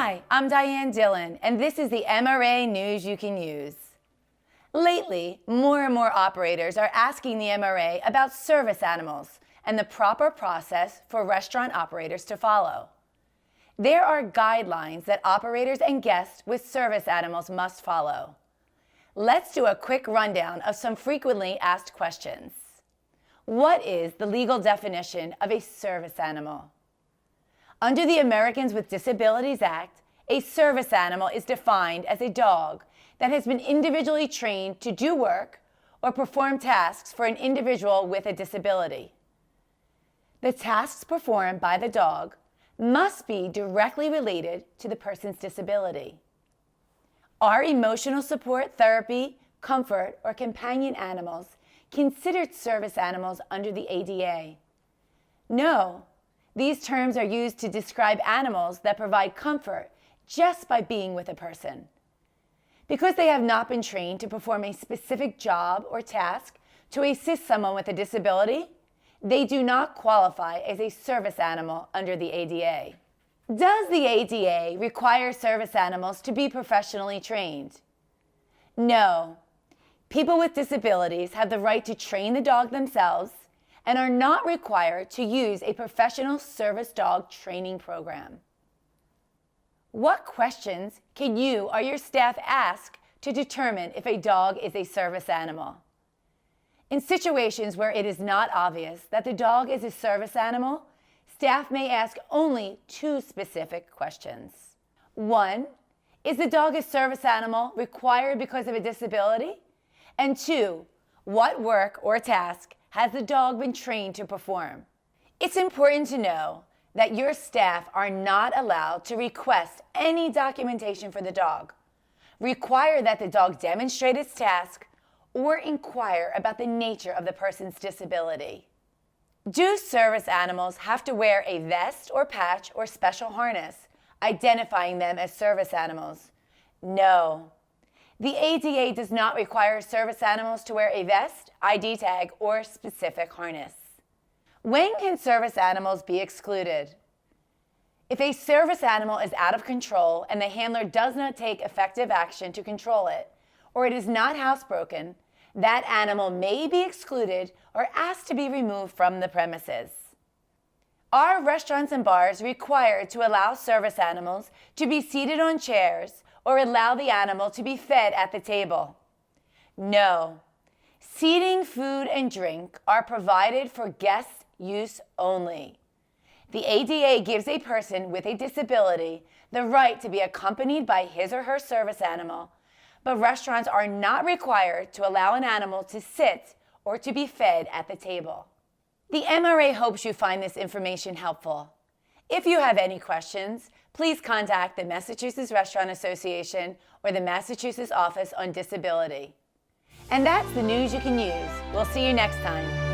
Hi, I'm Diane Dillon, and this is the MRA News You Can Use. Lately, more and more operators are asking the MRA about service animals and the proper process for restaurant operators to follow. There are guidelines that operators and guests with service animals must follow. Let's do a quick rundown of some frequently asked questions. What is the legal definition of a service animal? Under the Americans with Disabilities Act, a service animal is defined as a dog that has been individually trained to do work or perform tasks for an individual with a disability. The tasks performed by the dog must be directly related to the person's disability. Are emotional support, therapy, comfort, or companion animals considered service animals under the ADA? No. These terms are used to describe animals that provide comfort just by being with a person. Because they have not been trained to perform a specific job or task to assist someone with a disability, they do not qualify as a service animal under the ADA. Does the ADA require service animals to be professionally trained? No. People with disabilities have the right to train the dog themselves and are not required to use a professional service dog training program. What questions can you or your staff ask to determine if a dog is a service animal? In situations where it is not obvious that the dog is a service animal, staff may ask only two specific questions. 1, is the dog a service animal required because of a disability? And 2, what work or task has the dog been trained to perform? It's important to know that your staff are not allowed to request any documentation for the dog, require that the dog demonstrate its task, or inquire about the nature of the person's disability. Do service animals have to wear a vest or patch or special harness, identifying them as service animals? No. The ADA does not require service animals to wear a vest, ID tag, or specific harness. When can service animals be excluded? If a service animal is out of control and the handler does not take effective action to control it, or it is not housebroken, that animal may be excluded or asked to be removed from the premises. Are restaurants and bars required to allow service animals to be seated on chairs or allow the animal to be fed at the table? No. Seating, food, and drink are provided for guest use only. The ADA gives a person with a disability the right to be accompanied by his or her service animal, but restaurants are not required to allow an animal to sit or to be fed at the table. The MRA hopes you find this information helpful. If you have any questions, please contact the Massachusetts Restaurant Association or the Massachusetts Office on Disability. And that's the news you can use. We'll see you next time.